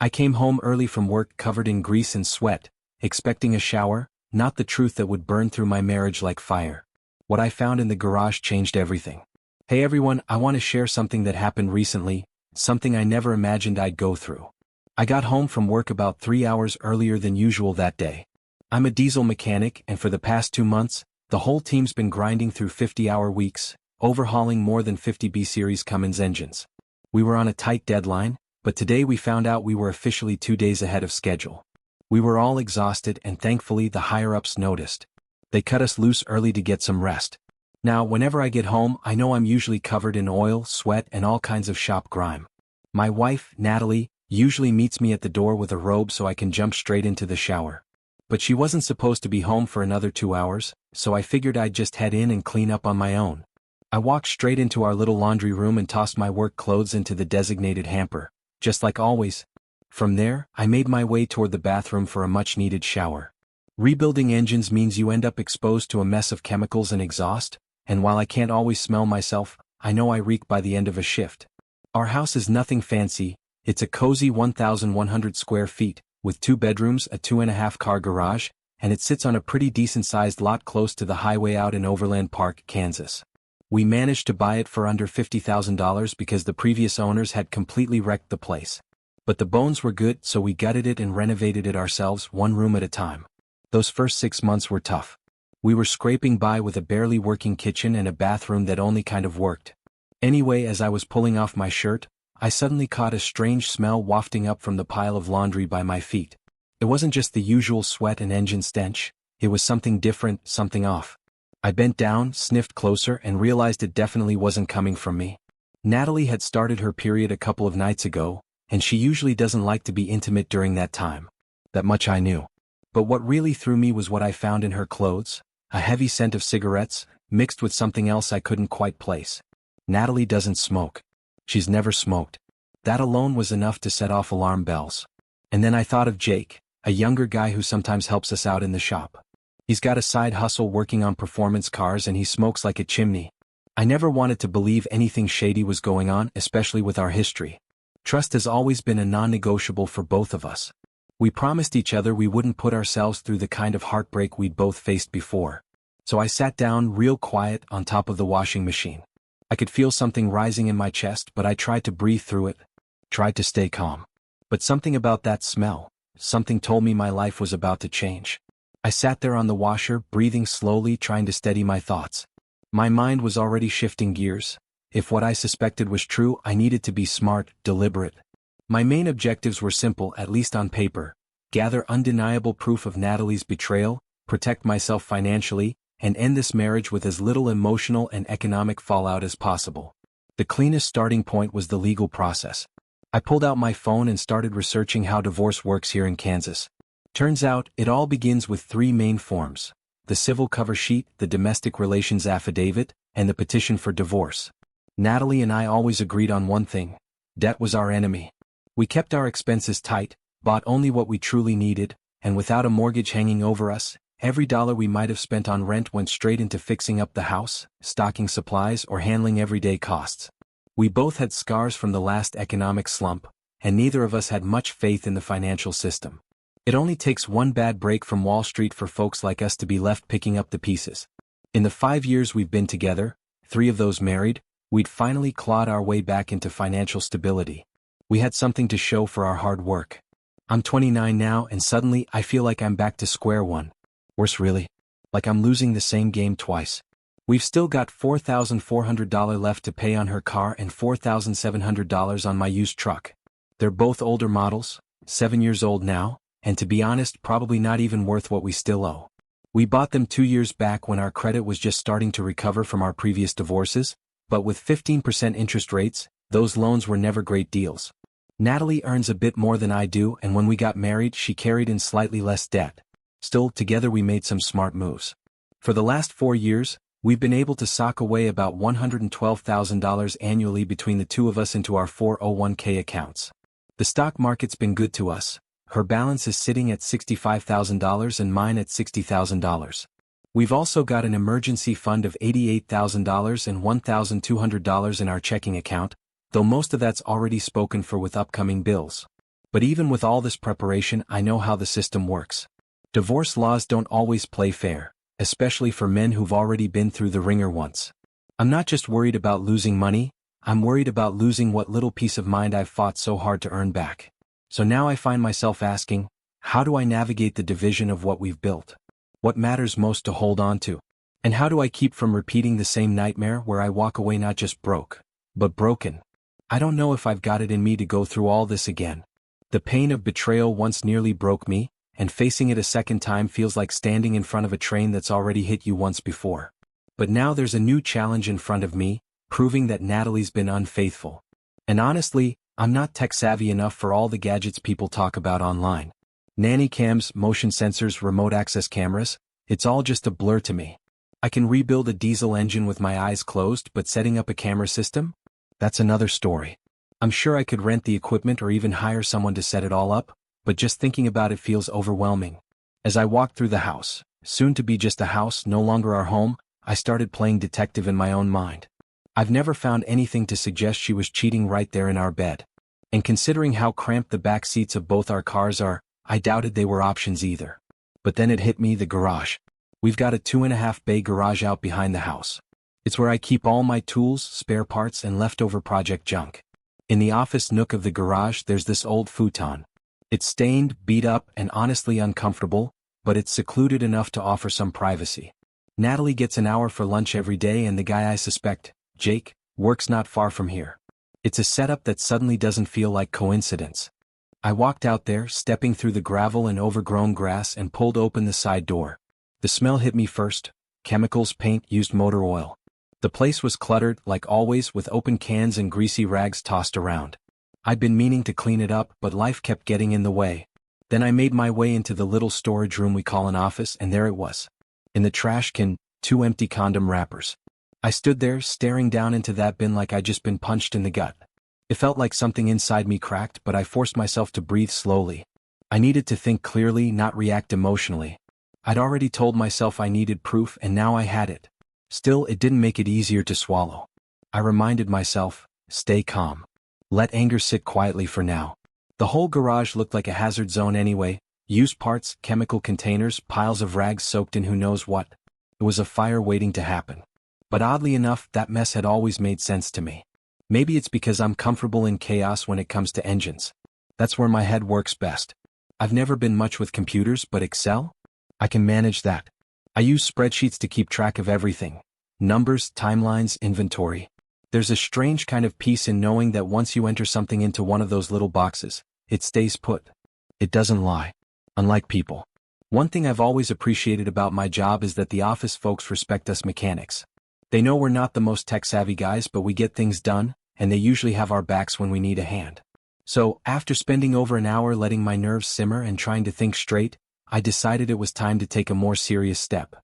I came home early from work covered in grease and sweat, expecting a shower, not the truth that would burn through my marriage like fire. What I found in the garage changed everything. Hey everyone, I want to share something that happened recently, something I never imagined I'd go through. I got home from work about 3 hours earlier than usual that day. I'm a diesel mechanic, and for the past 2 months, the whole team's been grinding through 50-hour weeks, overhauling more than 50 B-Series Cummins engines. We were on a tight deadline, but today we found out we were officially 2 days ahead of schedule. We were all exhausted, and thankfully the higher-ups noticed. They cut us loose early to get some rest. Now, whenever I get home, I know I'm usually covered in oil, sweat, and all kinds of shop grime. My wife, Natalie, usually meets me at the door with a robe so I can jump straight into the shower. But she wasn't supposed to be home for another 2 hours, so I figured I'd just head in and clean up on my own. I walked straight into our little laundry room and tossed my work clothes into the designated hamper, just like always. From there, I made my way toward the bathroom for a much-needed shower. Rebuilding engines means you end up exposed to a mess of chemicals and exhaust, and while I can't always smell myself, I know I reek by the end of a shift. Our house is nothing fancy. It's a cozy 1,100 square feet, with 2 bedrooms, a 2.5-car garage, and it sits on a pretty decent-sized lot close to the highway out in Overland Park, Kansas. We managed to buy it for under $50,000 because the previous owners had completely wrecked the place. But the bones were good, so we gutted it and renovated it ourselves, 1 room at a time. Those first 6 months were tough. We were scraping by with a barely working kitchen and a bathroom that only kind of worked. Anyway, as I was pulling off my shirt, I suddenly caught a strange smell wafting up from the pile of laundry by my feet. It wasn't just the usual sweat and engine stench, it was something different, something off. I bent down, sniffed closer, and realized it definitely wasn't coming from me. Natalie had started her period a couple of nights ago, and she usually doesn't like to be intimate during that time. That much I knew. But what really threw me was what I found in her clothes, a heavy scent of cigarettes, mixed with something else I couldn't quite place. Natalie doesn't smoke. She's never smoked. That alone was enough to set off alarm bells. And then I thought of Jake, a younger guy who sometimes helps us out in the shop. He's got a side hustle working on performance cars and he smokes like a chimney. I never wanted to believe anything shady was going on, especially with our history. Trust has always been a non-negotiable for both of us. We promised each other we wouldn't put ourselves through the kind of heartbreak we'd both faced before. So I sat down real quiet on top of the washing machine. I could feel something rising in my chest, but I tried to breathe through it, tried to stay calm. But something about that smell, something told me my life was about to change. I sat there on the washer, breathing slowly, trying to steady my thoughts. My mind was already shifting gears. If what I suspected was true, I needed to be smart, deliberate. My main objectives were simple, at least on paper: gather undeniable proof of Natalie's betrayal, protect myself financially, and end this marriage with as little emotional and economic fallout as possible. The cleanest starting point was the legal process. I pulled out my phone and started researching how divorce works here in Kansas. Turns out, it all begins with 3 main forms: the civil cover sheet, the domestic relations affidavit, and the petition for divorce. Natalie and I always agreed on one thing: debt was our enemy. We kept our expenses tight, bought only what we truly needed, and without a mortgage hanging over us, every dollar we might have spent on rent went straight into fixing up the house, stocking supplies, or handling everyday costs. We both had scars from the last economic slump, and neither of us had much faith in the financial system. It only takes one bad break from Wall Street for folks like us to be left picking up the pieces. In the 5 years we've been together, 3 of those married, we'd finally clawed our way back into financial stability. We had something to show for our hard work. I'm 29 now, and suddenly I feel like I'm back to square one. Worse really. Like I'm losing the same game twice. We've still got $4,400 left to pay on her car and $4,700 on my used truck. They're both older models, 7 years old now, and to be honest, probably not even worth what we still owe. We bought them 2 years back when our credit was just starting to recover from our previous divorces, but with 15% interest rates, those loans were never great deals. Natalie earns a bit more than I do, and when we got married, she carried in slightly less debt. Still, together we made some smart moves. For the last 4 years, we've been able to sock away about $112,000 annually between the two of us into our 401k accounts. The stock market's been good to us. Her balance is sitting at $65,000 and mine at $60,000. We've also got an emergency fund of $88,000 and $1,200 in our checking account, though most of that's already spoken for with upcoming bills. But even with all this preparation, I know how the system works. Divorce laws don't always play fair, especially for men who've already been through the ringer once. I'm not just worried about losing money, I'm worried about losing what little peace of mind I've fought so hard to earn back. So now I find myself asking, how do I navigate the division of what we've built? What matters most to hold on to? And how do I keep from repeating the same nightmare where I walk away not just broke, but broken? I don't know if I've got it in me to go through all this again. The pain of betrayal once nearly broke me, and facing it a second time feels like standing in front of a train that's already hit you once before. But now there's a new challenge in front of me, proving that Natalie's been unfaithful. And honestly, I'm not tech-savvy enough for all the gadgets people talk about online. Nanny cams, motion sensors, remote access cameras, it's all just a blur to me. I can rebuild a diesel engine with my eyes closed, but setting up a camera system? That's another story. I'm sure I could rent the equipment or even hire someone to set it all up, but just thinking about it feels overwhelming. As I walked through the house, soon to be just a house, no longer our home, I started playing detective in my own mind. I've never found anything to suggest she was cheating right there in our bed. And considering how cramped the back seats of both our cars are, I doubted they were options either. But then it hit me, the garage. We've got a 2.5-bay garage out behind the house. It's where I keep all my tools, spare parts, and leftover project junk. In the office nook of the garage, there's this old futon. It's stained, beat up, and honestly uncomfortable, but it's secluded enough to offer some privacy. Natalie gets an hour for lunch every day, and the guy I suspect, Jake, works not far from here. It's a setup that suddenly doesn't feel like coincidence. I walked out there, stepping through the gravel and overgrown grass, and pulled open the side door. The smell hit me first: chemicals, paint, used motor oil. The place was cluttered, like always, with open cans and greasy rags tossed around. I'd been meaning to clean it up, but life kept getting in the way. Then I made my way into the little storage room we call an office, and there it was. In the trash can, 2 empty condom wrappers. I stood there, staring down into that bin like I'd just been punched in the gut. It felt like something inside me cracked, but I forced myself to breathe slowly. I needed to think clearly, not react emotionally. I'd already told myself I needed proof, and now I had it. Still, it didn't make it easier to swallow. I reminded myself, stay calm. Let anger sit quietly for now. The whole garage looked like a hazard zone anyway: used parts, chemical containers, piles of rags soaked in who knows what. It was a fire waiting to happen. But oddly enough, that mess had always made sense to me. Maybe it's because I'm comfortable in chaos when it comes to engines. That's where my head works best. I've never been much with computers, but Excel? I can manage that. I use spreadsheets to keep track of everything. Numbers, timelines, inventory. There's a strange kind of peace in knowing that once you enter something into one of those little boxes, it stays put. It doesn't lie. Unlike people. One thing I've always appreciated about my job is that the office folks respect us mechanics. They know we're not the most tech-savvy guys, but we get things done, and they usually have our backs when we need a hand. So, after spending over an hour letting my nerves simmer and trying to think straight, I decided it was time to take a more serious step.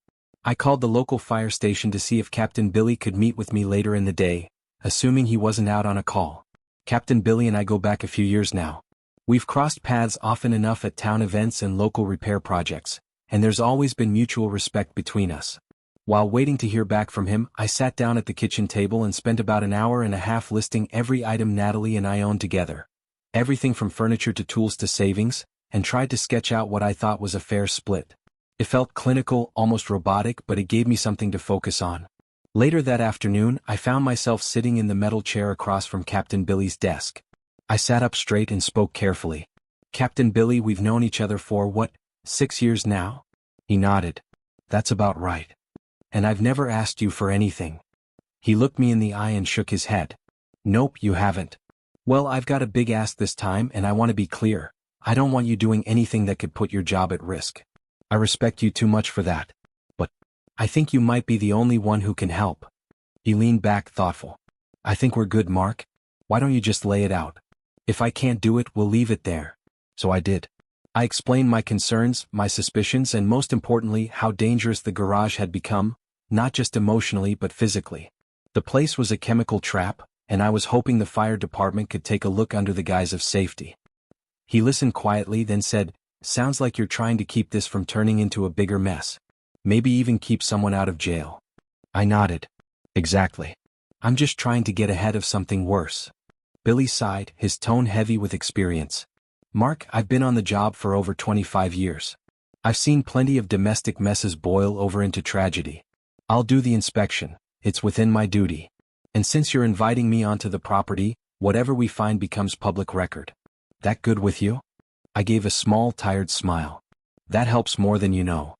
I called the local fire station to see if Captain Billy could meet with me later in the day, assuming he wasn't out on a call. Captain Billy and I go back a few years now. We've crossed paths often enough at town events and local repair projects, and there's always been mutual respect between us. While waiting to hear back from him, I sat down at the kitchen table and spent about an hour and a half listing every item Natalie and I owned together. Everything from furniture to tools to savings, and tried to sketch out what I thought was a fair split. It felt clinical, almost robotic, but it gave me something to focus on. Later that afternoon, I found myself sitting in the metal chair across from Captain Billy's desk. I sat up straight and spoke carefully. "Captain Billy, we've known each other for, 6 years now?" He nodded. "That's about right. And I've never asked you for anything." He looked me in the eye and shook his head. "Nope, you haven't." "Well, I've got a big ask this time, and I want to be clear. I don't want you doing anything that could put your job at risk. I respect you too much for that. But I think you might be the only one who can help." He leaned back, thoughtful. "I think we're good, Mark. Why don't you just lay it out? If I can't do it, we'll leave it there." So I did. I explained my concerns, my suspicions, and most importantly, how dangerous the garage had become, not just emotionally but physically. The place was a chemical trap, and I was hoping the fire department could take a look under the guise of safety. He listened quietly, then said, "Sounds like you're trying to keep this from turning into a bigger mess. Maybe even keep someone out of jail." I nodded. "Exactly. I'm just trying to get ahead of something worse." Billy sighed, his tone heavy with experience. Mark, I've been on the job for over 25 years. I've seen plenty of domestic messes boil over into tragedy. I'll do the inspection, it's within my duty. And since you're inviting me onto the property, whatever we find becomes public record. That good with you? I gave a small, tired smile. That helps more than you know.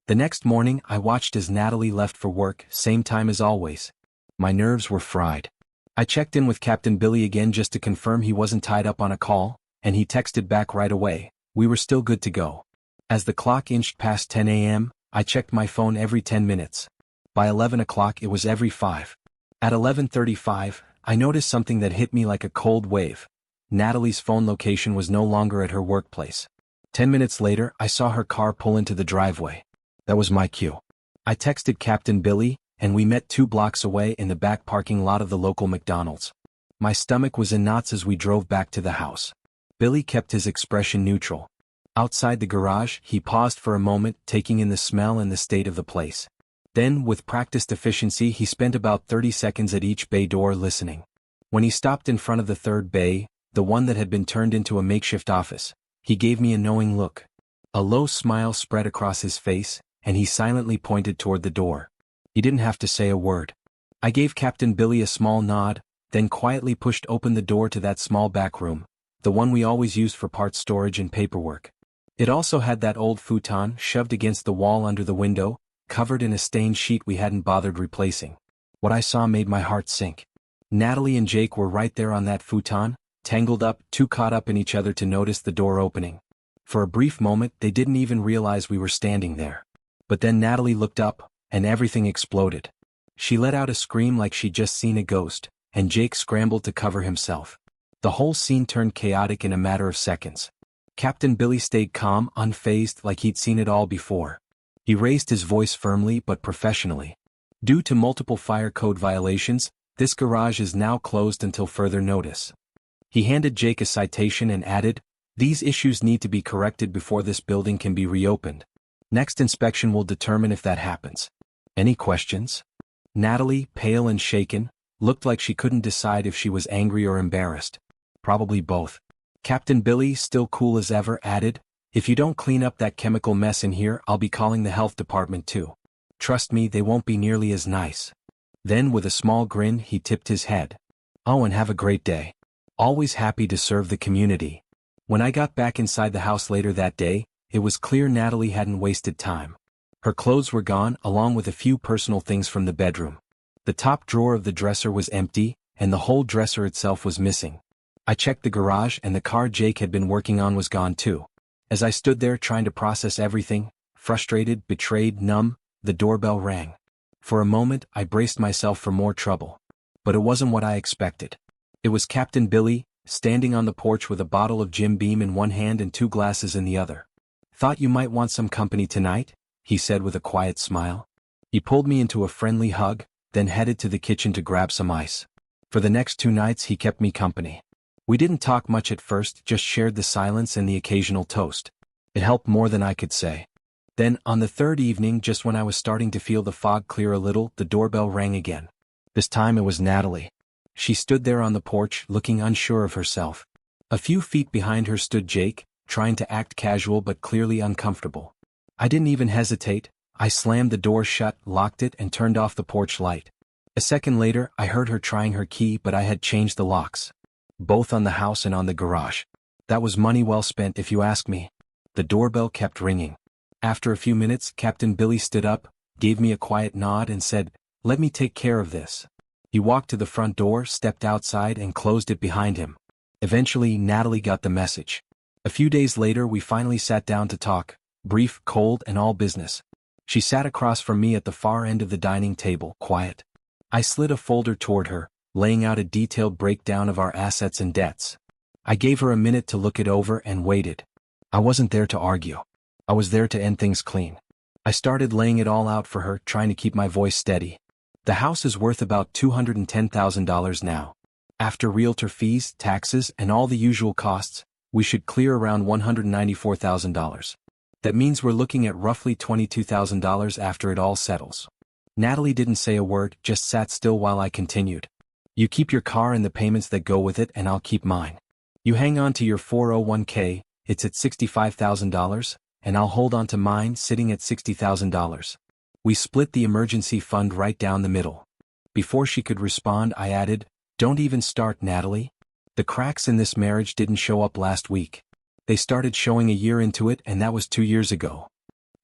The next morning, I watched as Natalie left for work, same time as always. My nerves were fried. I checked in with Captain Billy again just to confirm he wasn't tied up on a call, and he texted back right away, we were still good to go. As the clock inched past 10 a.m., I checked my phone every 10 minutes. By 11 o'clock it was every 5. At 11:35, I noticed something that hit me like a cold wave. Natalie's phone location was no longer at her workplace. 10 minutes later, I saw her car pull into the driveway. That was my cue. I texted Captain Billy, and we met 2 blocks away in the back parking lot of the local McDonald's. My stomach was in knots as we drove back to the house. Billy kept his expression neutral. Outside the garage, he paused for a moment, taking in the smell and the state of the place. Then, with practiced efficiency, he spent about 30 seconds at each bay door listening. When he stopped in front of the third bay, the one that had been turned into a makeshift office, he gave me a knowing look. A low smile spread across his face, and he silently pointed toward the door. He didn't have to say a word. I gave Captain Billy a small nod, then quietly pushed open the door to that small back room, the one we always used for parts storage and paperwork. It also had that old futon shoved against the wall under the window, covered in a stained sheet we hadn't bothered replacing. What I saw made my heart sink. Natalie and Jake were right there on that futon, tangled up, too caught up in each other to notice the door opening. For a brief moment they didn't even realize we were standing there. But then Natalie looked up, and everything exploded. She let out a scream like she'd just seen a ghost, and Jake scrambled to cover himself. The whole scene turned chaotic in a matter of seconds. Captain Billy stayed calm, unfazed, like he'd seen it all before. He raised his voice firmly but professionally. Due to multiple fire code violations, this garage is now closed until further notice. He handed Jake a citation and added, "These issues need to be corrected before this building can be reopened. Next inspection will determine if that happens. Any questions?" Natalie, pale and shaken, looked like she couldn't decide if she was angry or embarrassed. Probably both. Captain Billy, still cool as ever, added, "If you don't clean up that chemical mess in here, I'll be calling the health department too. Trust me, they won't be nearly as nice." Then with a small grin he tipped his head. "Oh, and have a great day. Always happy to serve the community." When I got back inside the house later that day, it was clear Natalie hadn't wasted time. Her clothes were gone, along with a few personal things from the bedroom. The top drawer of the dresser was empty, and the whole dresser itself was missing. I checked the garage and the car Jake had been working on was gone too. As I stood there trying to process everything, frustrated, betrayed, numb, the doorbell rang. For a moment, I braced myself for more trouble. But it wasn't what I expected. It was Captain Billy, standing on the porch with a bottle of Jim Beam in one hand and 2 glasses in the other. "Thought you might want some company tonight?" he said with a quiet smile. He pulled me into a friendly hug, then headed to the kitchen to grab some ice. For the next 2 nights he kept me company. We didn't talk much at first, just shared the silence and the occasional toast. It helped more than I could say. Then, on the 3rd evening, just when I was starting to feel the fog clear a little, the doorbell rang again. This time it was Natalie. She stood there on the porch, looking unsure of herself. A few feet behind her stood Jake, trying to act casual but clearly uncomfortable. I didn't even hesitate. I slammed the door shut, locked it, and turned off the porch light. A second later, I heard her trying her key, but I had changed the locks. Both on the house and on the garage. That was money well spent if you ask me. The doorbell kept ringing. After a few minutes, Captain Billy stood up, gave me a quiet nod and said, "Let me take care of this." He walked to the front door, stepped outside and closed it behind him. Eventually, Natalie got the message. A few days later we finally sat down to talk, brief, cold, and all business. She sat across from me at the far end of the dining table, quiet. I slid a folder toward her, laying out a detailed breakdown of our assets and debts. I gave her a minute to look it over and waited. I wasn't there to argue. I was there to end things clean. I started laying it all out for her, trying to keep my voice steady. The house is worth about $210,000 now. After realtor fees, taxes, and all the usual costs, we should clear around $194,000. That means we're looking at roughly $22,000 after it all settles. Natalie didn't say a word, just sat still while I continued. "You keep your car and the payments that go with it, and I'll keep mine. You hang on to your 401k, it's at $65,000, and I'll hold on to mine sitting at $60,000. We split the emergency fund right down the middle. Before she could respond, I added, "Don't even start, Natalie. The cracks in this marriage didn't show up last week. They started showing a year into it, and that was 2 years ago."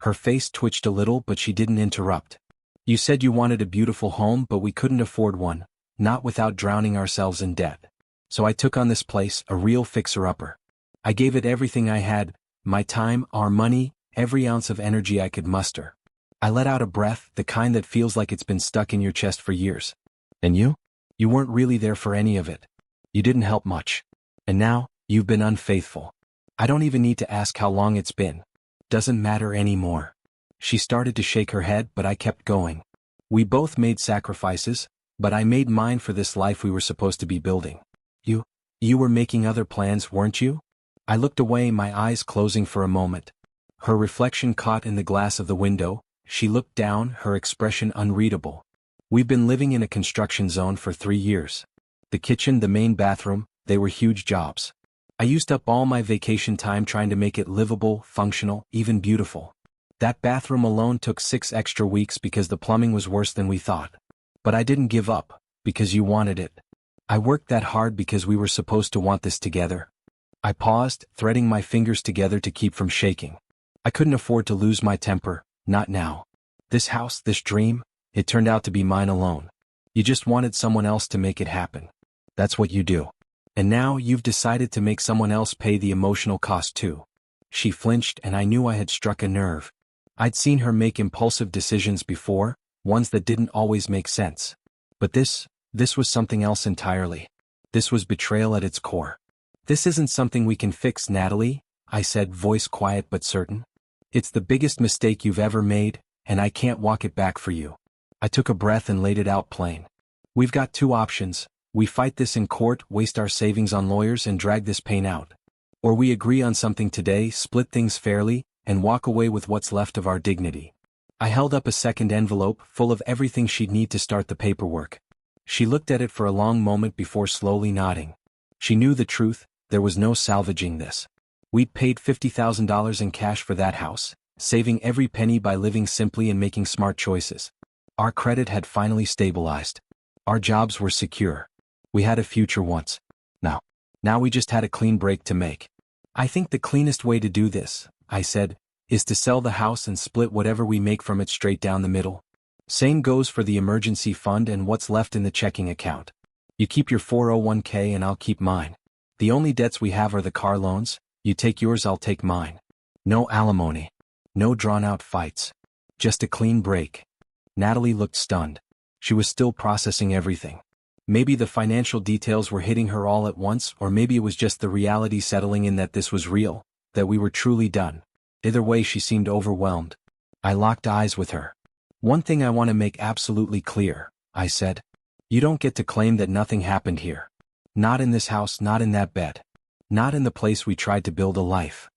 Her face twitched a little, but she didn't interrupt. "You said you wanted a beautiful home, but we couldn't afford one, not without drowning ourselves in debt. So I took on this place, a real fixer-upper. I gave it everything I had, my time, our money, every ounce of energy I could muster. I let out a breath, the kind that feels like it's been stuck in your chest for years. And you? You weren't really there for any of it. You didn't help much. And now, you've been unfaithful. I don't even need to ask how long it's been. Doesn't matter anymore." She started to shake her head, but I kept going. "We both made sacrifices, but I made mine for this life we were supposed to be building. You were making other plans, weren't you?" I looked away, my eyes closing for a moment. Her reflection caught in the glass of the window. She looked down, her expression unreadable. "We've been living in a construction zone for 3 years. The kitchen, the main bathroom, they were huge jobs. I used up all my vacation time trying to make it livable, functional, even beautiful. That bathroom alone took 6 extra weeks because the plumbing was worse than we thought. But I didn't give up, because you wanted it. I worked that hard because we were supposed to want this together." I paused, threading my fingers together to keep from shaking. I couldn't afford to lose my temper, not now. This house, this dream, it turned out to be mine alone. You just wanted someone else to make it happen. That's what you do. And now you've decided to make someone else pay the emotional cost too. She flinched, and I knew I had struck a nerve. I'd seen her make impulsive decisions before, ones that didn't always make sense. But this was something else entirely. This was betrayal at its core. "This isn't something we can fix, Natalie," I said, voice quiet but certain. "It's the biggest mistake you've ever made, and I can't walk it back for you." I took a breath and laid it out plain. "We've got 2 options. We fight this in court, waste our savings on lawyers, and drag this pain out. Or we agree on something today, split things fairly, and walk away with what's left of our dignity." I held up a second envelope, full of everything she'd need to start the paperwork. She looked at it for a long moment before slowly nodding. She knew the truth. There was no salvaging this. We'd paid $50,000 in cash for that house, saving every penny by living simply and making smart choices. Our credit had finally stabilized. Our jobs were secure. We had a future once. Now we just had a clean break to make. "I think the cleanest way to do this," I said, "is to sell the house and split whatever we make from it straight down the middle. Same goes for the emergency fund and what's left in the checking account. You keep your 401k and I'll keep mine. The only debts we have are the car loans. You take yours, I'll take mine. No alimony. No drawn-out fights. Just a clean break." Natalie looked stunned. She was still processing everything. Maybe the financial details were hitting her all at once, or maybe it was just the reality settling in that this was real, that we were truly done. Either way, she seemed overwhelmed. I locked eyes with her. "One thing I want to make absolutely clear," I said. "You don't get to claim that nothing happened here. Not in this house, not in that bed. Not in the place we tried to build a life."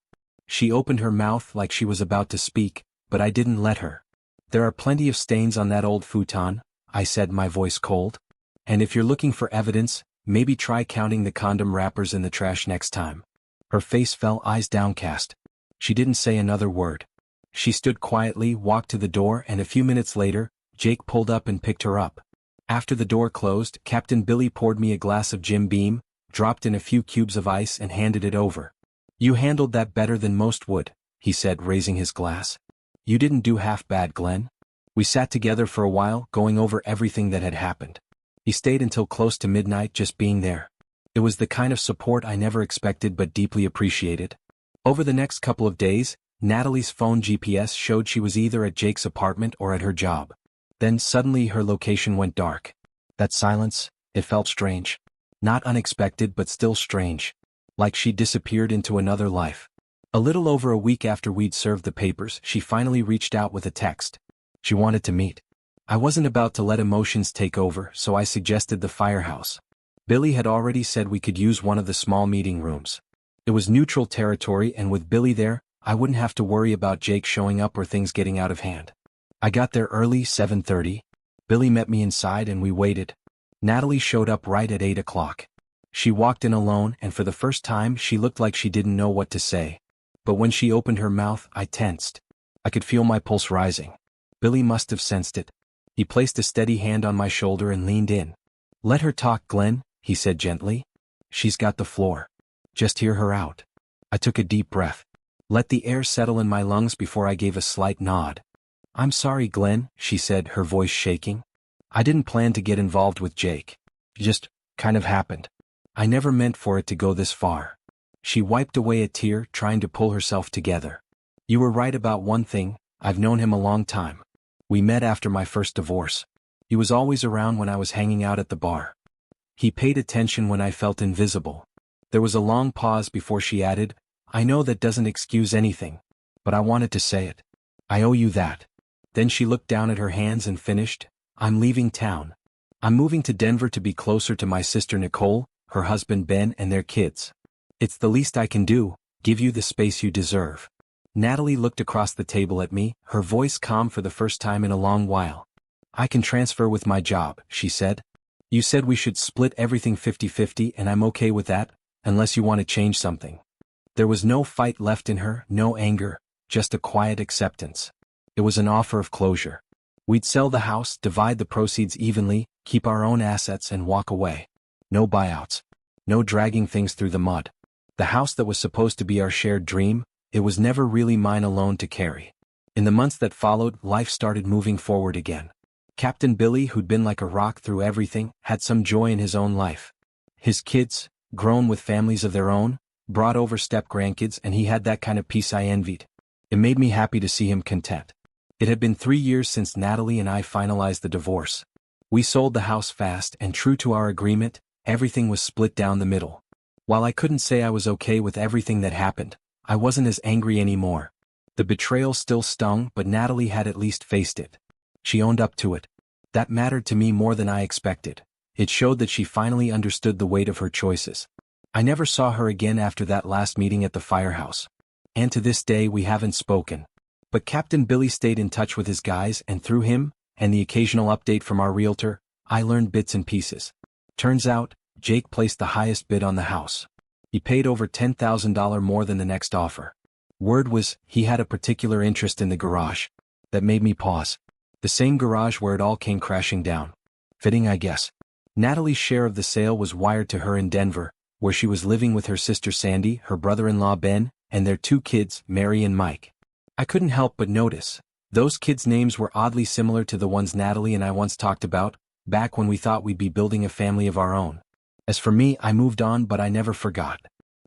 She opened her mouth like she was about to speak, but I didn't let her. "There are plenty of stains on that old futon," I said, my voice cold. "And if you're looking for evidence, maybe try counting the condom wrappers in the trash next time." Her face fell, eyes downcast. She didn't say another word. She stood quietly, walked to the door, and a few minutes later, Jake pulled up and picked her up. After the door closed, Captain Billy poured me a glass of Jim Beam, dropped in a few cubes of ice, and handed it over. "You handled that better than most would," he said, raising his glass. "You didn't do half bad, Glenn." We sat together for a while, going over everything that had happened. He stayed until close to midnight, just being there. It was the kind of support I never expected but deeply appreciated. Over the next couple of days, Natalie's phone GPS showed she was either at Jake's apartment or at her job. Then suddenly her location went dark. That silence, it felt strange. Not unexpected but still strange. Like she disappeared into another life. A little over a week after we'd served the papers, she finally reached out with a text. She wanted to meet. I wasn't about to let emotions take over, so I suggested the firehouse. Billy had already said we could use one of the small meeting rooms. It was neutral territory, and with Billy there, I wouldn't have to worry about Jake showing up or things getting out of hand. I got there early, 7:30. Billy met me inside and we waited. Natalie showed up right at 8 o'clock. She walked in alone, and for the first time she looked like she didn't know what to say. But when she opened her mouth, I tensed. I could feel my pulse rising. Billy must have sensed it. He placed a steady hand on my shoulder and leaned in. "Let her talk, Glenn," he said gently. "She's got the floor. Just hear her out." I took a deep breath. Let the air settle in my lungs before I gave a slight nod. "I'm sorry, Glenn," she said, her voice shaking. "I didn't plan to get involved with Jake. It just kind of happened. I never meant for it to go this far." She wiped away a tear, trying to pull herself together. "You were right about one thing. I've known him a long time. We met after my first divorce. He was always around when I was hanging out at the bar. He paid attention when I felt invisible." There was a long pause before she added, "I know that doesn't excuse anything, but I wanted to say it. I owe you that." Then she looked down at her hands and finished, "I'm leaving town. I'm moving to Denver to be closer to my sister Nicole, her husband Ben, and their kids. It's the least I can do, give you the space you deserve." Natalie looked across the table at me, her voice calm for the first time in a long while. "I can transfer with my job," she said. "You said we should split everything 50-50, and I'm okay with that, unless you want to change something." There was no fight left in her, no anger, just a quiet acceptance. It was an offer of closure. We'd sell the house, divide the proceeds evenly, keep our own assets, and walk away. No buyouts. No dragging things through the mud. The house that was supposed to be our shared dream, it was never really mine alone to carry. In the months that followed, life started moving forward again. Captain Billy, who'd been like a rock through everything, had some joy in his own life. His kids, grown with families of their own, brought over step-grandkids, and he had that kind of peace I envied. It made me happy to see him content. It had been 3 years since Natalie and I finalized the divorce. We sold the house fast, and true to our agreement, everything was split down the middle. While I couldn't say I was okay with everything that happened, I wasn't as angry anymore. The betrayal still stung, but Natalie had at least faced it. She owned up to it. That mattered to me more than I expected. It showed that she finally understood the weight of her choices. I never saw her again after that last meeting at the firehouse. And to this day we haven't spoken. But Captain Billy stayed in touch with his guys, and through him, and the occasional update from our realtor, I learned bits and pieces. Turns out, Jake placed the highest bid on the house. He paid over $10,000 more than the next offer. Word was, he had a particular interest in the garage. That made me pause. The same garage where it all came crashing down. Fitting, I guess. Natalie's share of the sale was wired to her in Denver, where she was living with her sister Sandy, her brother-in-law Ben, and their 2 kids, Mary and Mike. I couldn't help but notice. Those kids' names were oddly similar to the ones Natalie and I once talked about, back when we thought we'd be building a family of our own. As for me, I moved on, but I never forgot.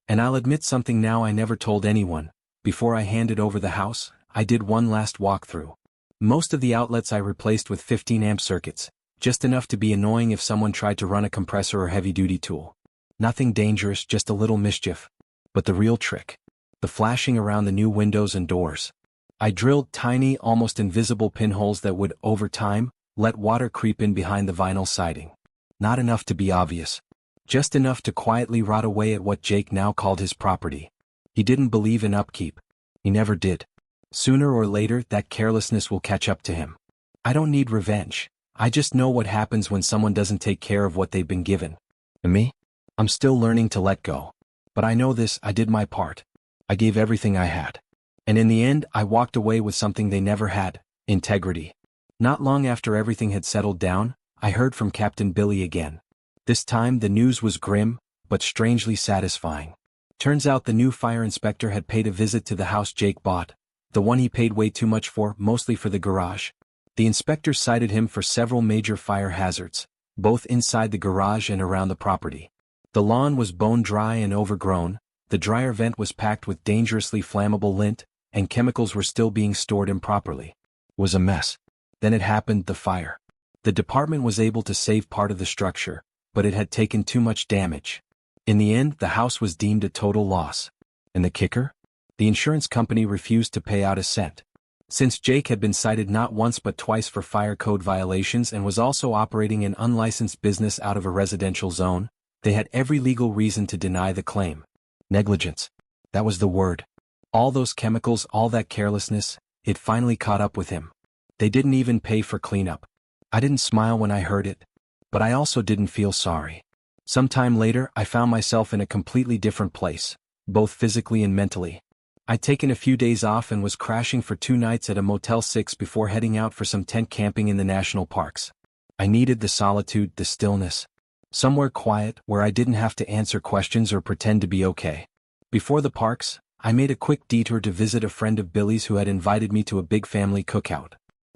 And I'll admit something now I never told anyone. Before I handed over the house, I did one last walkthrough. Most of the outlets I replaced with 15-amp circuits, just enough to be annoying if someone tried to run a compressor or heavy-duty tool. Nothing dangerous, just a little mischief. But the real trick. The flashing around the new windows and doors. I drilled tiny, almost invisible pinholes that would, over time, let water creep in behind the vinyl siding. Not enough to be obvious. Just enough to quietly rot away at what Jake now called his property. He didn't believe in upkeep. He never did. Sooner or later, that carelessness will catch up to him. I don't need revenge. I just know what happens when someone doesn't take care of what they've been given. And me? I'm still learning to let go. But I know this, I did my part. I gave everything I had. And in the end, I walked away with something they never had, integrity. Not long after everything had settled down, I heard from Captain Billy again. This time the news was grim, but strangely satisfying. Turns out the new fire inspector had paid a visit to the house Jake bought, the one he paid way too much for, mostly for the garage. The inspector cited him for several major fire hazards, both inside the garage and around the property. The lawn was bone dry and overgrown, the dryer vent was packed with dangerously flammable lint, and chemicals were still being stored improperly. It was a mess. Then it happened, the fire. The department was able to save part of the structure, but it had taken too much damage. In the end, the house was deemed a total loss. And the kicker? The insurance company refused to pay out a cent. Since Jake had been cited not once but twice for fire code violations and was also operating an unlicensed business out of a residential zone, they had every legal reason to deny the claim. Negligence. That was the word. All those chemicals, all that carelessness, it finally caught up with him. They didn't even pay for cleanup. I didn't smile when I heard it. But I also didn't feel sorry. Some time later, I found myself in a completely different place, both physically and mentally. I'd taken a few days off and was crashing for 2 nights at a Motel 6 before heading out for some tent camping in the national parks. I needed the solitude, the stillness. Somewhere quiet, where I didn't have to answer questions or pretend to be okay. Before the parks, I made a quick detour to visit a friend of Billy's who had invited me to a big family cookout.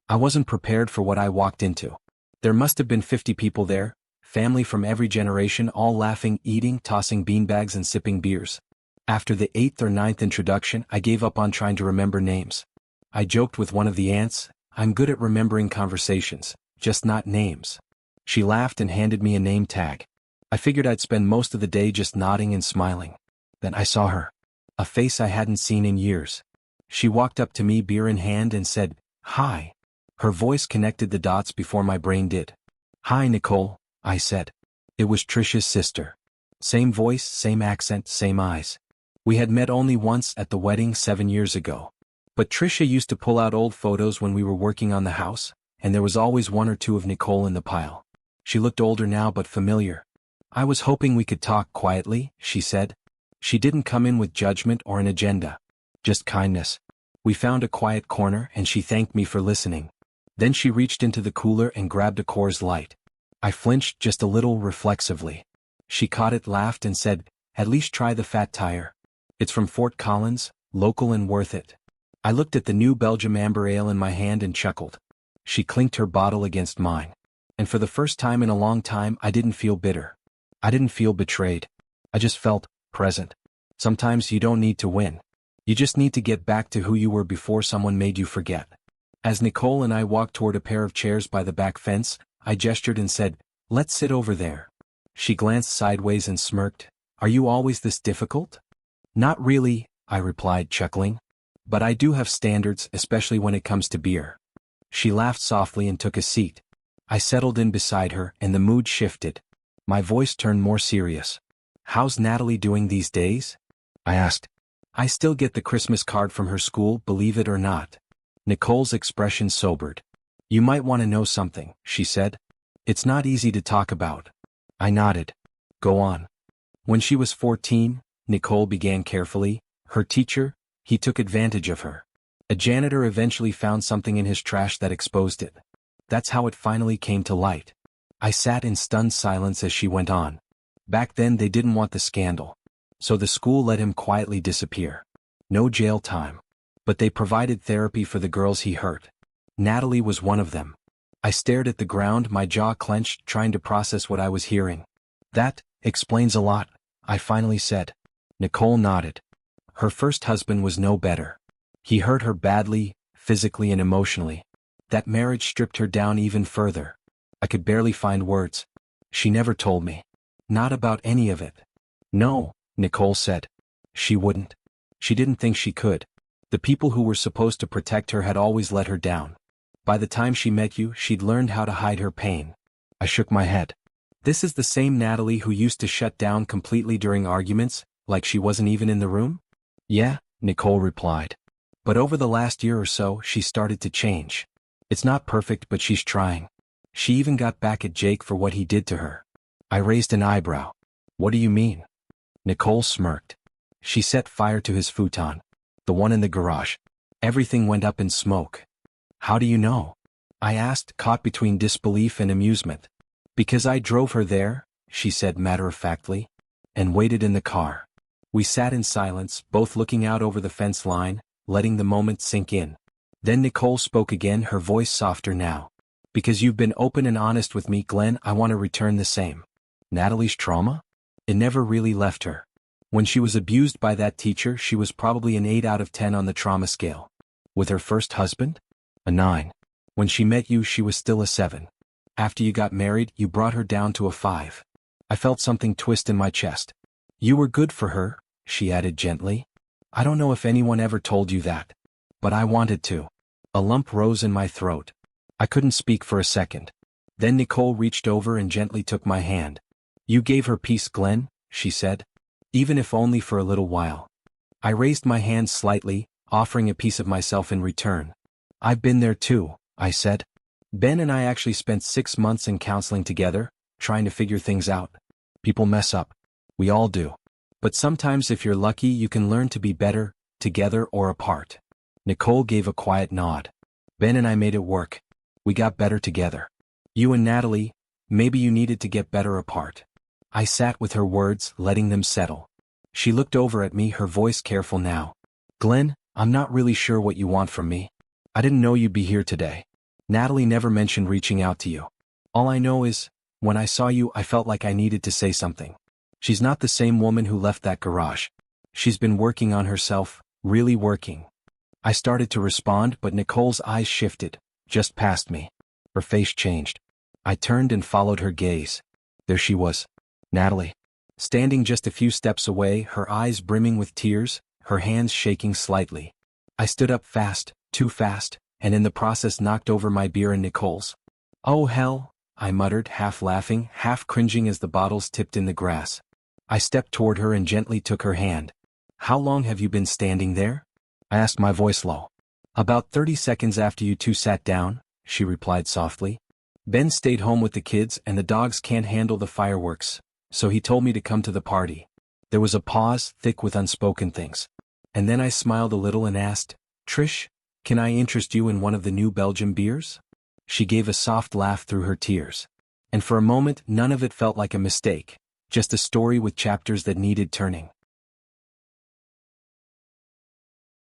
I wasn't prepared for what I walked into. There must have been 50 people there, family from every generation, all laughing, eating, tossing beanbags and sipping beers. After the 8th or 9th introduction, I gave up on trying to remember names. I joked with one of the aunts, "I'm good at remembering conversations, just not names." She laughed and handed me a name tag. I figured I'd spend most of the day just nodding and smiling. Then I saw her. A face I hadn't seen in years. She walked up to me, beer in hand, and said, "Hi." Her voice connected the dots before my brain did. "Hi, Nicole," I said. It was Trisha's sister. Same voice, same accent, same eyes. We had met only once at the wedding 7 years ago. But Trisha used to pull out old photos when we were working on the house, and there was always one or two of Nicole in the pile. She looked older now but familiar. "I was hoping we could talk quietly," she said. She didn't come in with judgment or an agenda. Just kindness. We found a quiet corner and she thanked me for listening. Then she reached into the cooler and grabbed a Coors Light. I flinched just a little reflexively. She caught it, laughed and said, "At least try the Fat Tire. It's from Fort Collins, local and worth it." I looked at the new Belgium Amber Ale in my hand and chuckled. She clinked her bottle against mine. And for the first time in a long time, I didn't feel bitter. I didn't feel betrayed. I just felt present. Sometimes you don't need to win. You just need to get back to who you were before someone made you forget. As Nicole and I walked toward a pair of chairs by the back fence, I gestured and said, "Let's sit over there." She glanced sideways and smirked. "Are you always this difficult?" "Not really," I replied, chuckling. "But I do have standards, especially when it comes to beer." She laughed softly and took a seat. I settled in beside her, and the mood shifted. My voice turned more serious. "How's Natalie doing these days?" I asked. "I still get the Christmas card from her school, believe it or not." Nicole's expression sobered. "You might want to know something," she said. "It's not easy to talk about." I nodded. "Go on." "When she was 14, Nicole began carefully, her teacher, he took advantage of her. A janitor eventually found something in his trash that exposed it. That's how it finally came to light." I sat in stunned silence as she went on. "Back then they didn't want the scandal. So the school let him quietly disappear. No jail time. But they provided therapy for the girls he hurt. Natalie was one of them." I stared at the ground, my jaw clenched, trying to process what I was hearing. "That explains a lot," I finally said. Nicole nodded. Her first husband was no better. He hurt her badly, physically and emotionally. That marriage stripped her down even further. I could barely find words. She never told me. Not about any of it. "No," Nicole said. She wouldn't. She didn't think she could. The people who were supposed to protect her had always let her down. By the time she met you, she'd learned how to hide her pain. I shook my head. "This is the same Natalie who used to shut down completely during arguments, like she wasn't even in the room?" "Yeah," Nicole replied. "But over the last year or so, she started to change. It's not perfect, but she's trying. She even got back at Jake for what he did to her." I raised an eyebrow. "What do you mean?" Nicole smirked. She set fire to his futon. The one in the garage. Everything went up in smoke. "How do you know?" I asked, caught between disbelief and amusement. "Because I drove her there," she said matter-of-factly, "and waited in the car." We sat in silence, both looking out over the fence line, letting the moment sink in. Then Nicole spoke again, her voice softer now. "Because you've been open and honest with me, Glenn, I want to return the same." Natalie's trauma? It never really left her. When she was abused by that teacher, she was probably an 8 out of 10 on the trauma scale. With her first husband? A 9. When she met you, she was still a 7. After you got married, you brought her down to a 5. I felt something twist in my chest. "You were good for her," she added gently. "I don't know if anyone ever told you that. But I wanted to." A lump rose in my throat. I couldn't speak for a second. Then Nicole reached over and gently took my hand. "You gave her peace, Glenn," she said. "Even if only for a little while." I raised my hand slightly, offering a piece of myself in return. "I've been there too," I said. "Ben and I actually spent 6 months in counseling together, trying to figure things out. People mess up. We all do. But sometimes if you're lucky you can learn to be better, together or apart. Nicole gave a quiet nod. Ben and I made it work. We got better together. You and Natalie, maybe you needed to get better apart. I sat with her words, letting them settle. She looked over at me, her voice careful now. Glenn, I'm not really sure what you want from me. I didn't know you'd be here today. Natalie never mentioned reaching out to you. All I know is, when I saw you I felt like I needed to say something. She's not the same woman who left that garage. She's been working on herself, really working. I started to respond but Nicole's eyes shifted, just past me. Her face changed. I turned and followed her gaze. There she was. Natalie. Standing just a few steps away, her eyes brimming with tears, her hands shaking slightly. I stood up fast, too fast, and in the process knocked over my beer and Nicole's. Oh hell, I muttered, half laughing, half cringing as the bottles tipped in the grass. I stepped toward her and gently took her hand. How long have you been standing there? I asked, my voice low. About 30 seconds after you two sat down, she replied softly. Ben stayed home with the kids and the dogs can't handle the fireworks, so he told me to come to the party. There was a pause, thick with unspoken things. And then I smiled a little and asked, Trish, can I interest you in one of the new Belgian beers? She gave a soft laugh through her tears. And for a moment none of it felt like a mistake, just a story with chapters that needed turning.